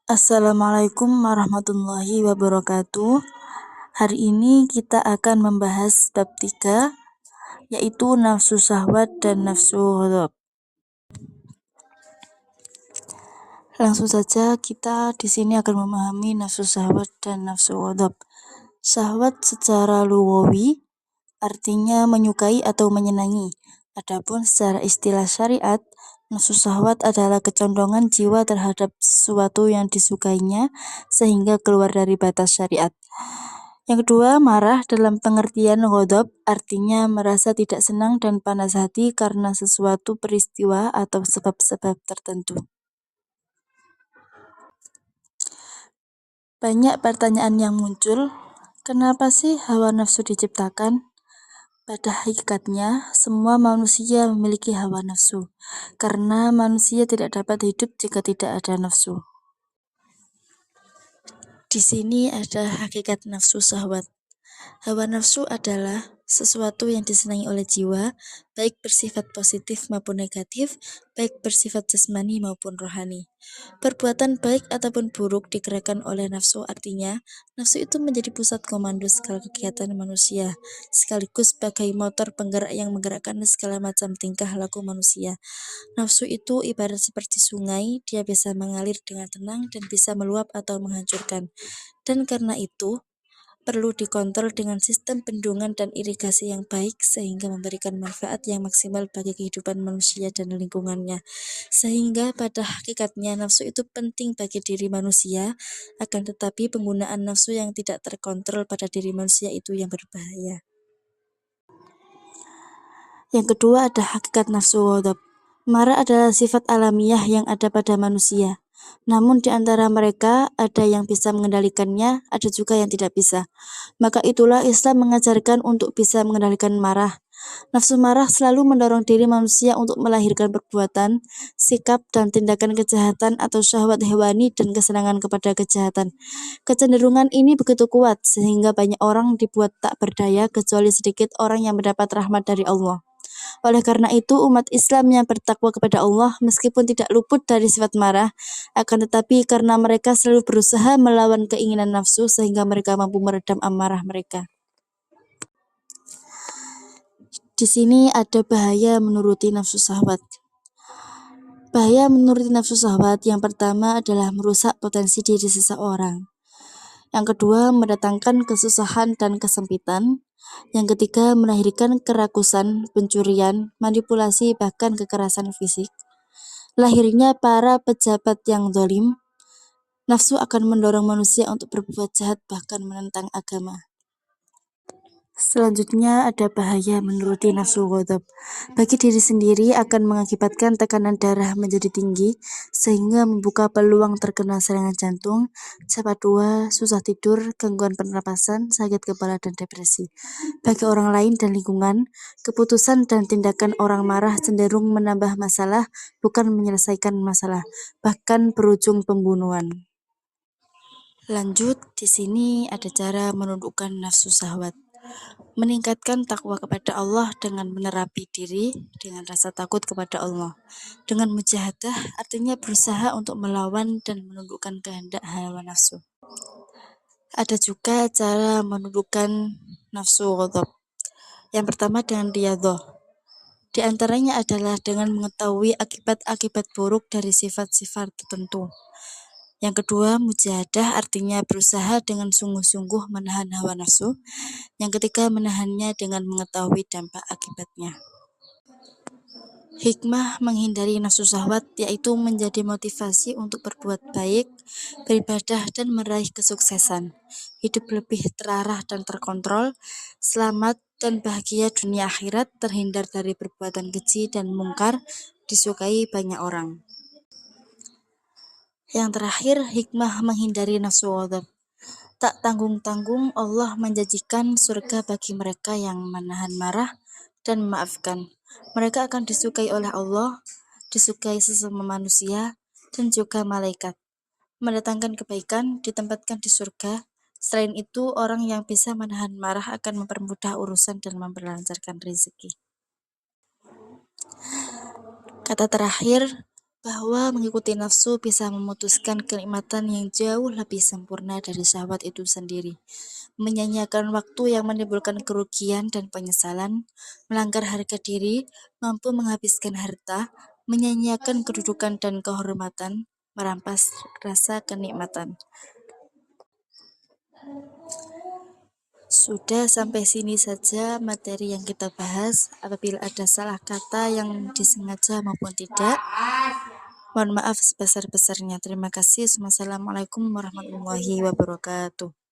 Assalamualaikum warahmatullahi wabarakatuh. Hari ini kita akan membahas bab 3, yaitu nafsu syahwat dan nafsu ghadab. Langsung saja kita di sini akan memahami nafsu syahwat dan nafsu ghadab. Syahwat secara lughawi artinya menyukai atau menyenangi. Adapun secara istilah syariat, nafsu syahwat adalah kecondongan jiwa terhadap sesuatu yang disukainya sehingga keluar dari batas syariat. Yang kedua, marah dalam pengertian ghadab artinya merasa tidak senang dan panas hati karena sesuatu peristiwa atau sebab-sebab tertentu. Banyak pertanyaan yang muncul, kenapa sih hawa nafsu diciptakan? Pada hakikatnya, semua manusia memiliki hawa nafsu, karena manusia tidak dapat hidup jika tidak ada nafsu. Di sini ada hakikat nafsu syahwat. Hawa nafsu adalah sesuatu yang disenangi oleh jiwa, baik bersifat positif maupun negatif, baik bersifat jasmani maupun rohani. Perbuatan baik ataupun buruk digerakkan oleh nafsu, artinya nafsu itu menjadi pusat komando segala kegiatan manusia, sekaligus sebagai motor penggerak yang menggerakkan segala macam tingkah laku manusia. Nafsu itu ibarat seperti sungai, dia bisa mengalir dengan tenang dan bisa meluap atau menghancurkan. Dan karena itu, perlu dikontrol dengan sistem bendungan dan irigasi yang baik sehingga memberikan manfaat yang maksimal bagi kehidupan manusia dan lingkungannya. Sehingga pada hakikatnya nafsu itu penting bagi diri manusia, akan tetapi penggunaan nafsu yang tidak terkontrol pada diri manusia itu yang berbahaya. Yang kedua ada hakikat nafsu ghadab. Marah adalah sifat alamiah yang ada pada manusia. Namun di antara mereka ada yang bisa mengendalikannya, ada juga yang tidak bisa. Maka itulah Islam mengajarkan untuk bisa mengendalikan marah. Nafsu marah selalu mendorong diri manusia untuk melahirkan perbuatan, sikap, dan tindakan kejahatan atau syahwat hewani dan kesenangan kepada kejahatan. Kecenderungan ini begitu kuat sehingga banyak orang dibuat tak berdaya kecuali sedikit orang yang mendapat rahmat dari Allah. Oleh karena itu, umat Islam yang bertakwa kepada Allah meskipun tidak luput dari sifat marah, akan tetapi karena mereka selalu berusaha melawan keinginan nafsu sehingga mereka mampu meredam amarah mereka. Di sini ada bahaya menuruti nafsu syahwat. Bahaya menuruti nafsu syahwat yang pertama adalah merusak potensi diri seseorang. Yang kedua, mendatangkan kesusahan dan kesempitan. Yang ketiga, melahirkan kerakusan, pencurian, manipulasi, bahkan kekerasan fisik. Lahirnya para pejabat yang zalim. Nafsu akan mendorong manusia untuk berbuat jahat bahkan menentang agama. Selanjutnya ada bahaya menuruti nafsu ghadab. Bagi diri sendiri akan mengakibatkan tekanan darah menjadi tinggi sehingga membuka peluang terkena serangan jantung, cepat tua, susah tidur, gangguan pernapasan, sakit kepala dan depresi. Bagi orang lain dan lingkungan, keputusan dan tindakan orang marah cenderung menambah masalah, bukan menyelesaikan masalah, bahkan berujung pembunuhan. Lanjut, di sini ada cara menundukkan nafsu syahwat. Meningkatkan takwa kepada Allah dengan menerapi diri dengan rasa takut kepada Allah. Dengan mujahadah artinya berusaha untuk melawan dan menundukkan kehendak hawa nafsu. Ada juga cara menundukkan nafsu ghadab. Yang pertama dengan riyadhah. Di antaranya adalah dengan mengetahui akibat-akibat buruk dari sifat-sifat tertentu. Yang kedua, mujahadah artinya berusaha dengan sungguh-sungguh menahan hawa nafsu. Yang ketiga, menahannya dengan mengetahui dampak akibatnya. Hikmah menghindari nafsu syahwat yaitu menjadi motivasi untuk berbuat baik, beribadah, dan meraih kesuksesan. Hidup lebih terarah dan terkontrol, selamat dan bahagia dunia akhirat, terhindar dari perbuatan keji dan mungkar, disukai banyak orang. Yang terakhir, hikmah menghindari nafsu ghadab. Tak tanggung-tanggung Allah menjanjikan surga bagi mereka yang menahan marah dan memaafkan. Mereka akan disukai oleh Allah, disukai sesama manusia, dan juga malaikat. Mendatangkan kebaikan, ditempatkan di surga. Selain itu, orang yang bisa menahan marah akan mempermudah urusan dan memperlancarkan rezeki. Kata terakhir, bahwa mengikuti nafsu bisa memutuskan kenikmatan yang jauh lebih sempurna dari syahwat itu sendiri, menyanyiakan waktu yang menimbulkan kerugian dan penyesalan, melanggar harga diri, mampu menghabiskan harta, menyanyiakan kedudukan dan kehormatan, merampas rasa kenikmatan. Sudah sampai sini saja materi yang kita bahas. Apabila ada salah kata yang disengaja maupun tidak, mohon maaf sebesar-besarnya. Terima kasih. Wassalamualaikum warahmatullahi wabarakatuh.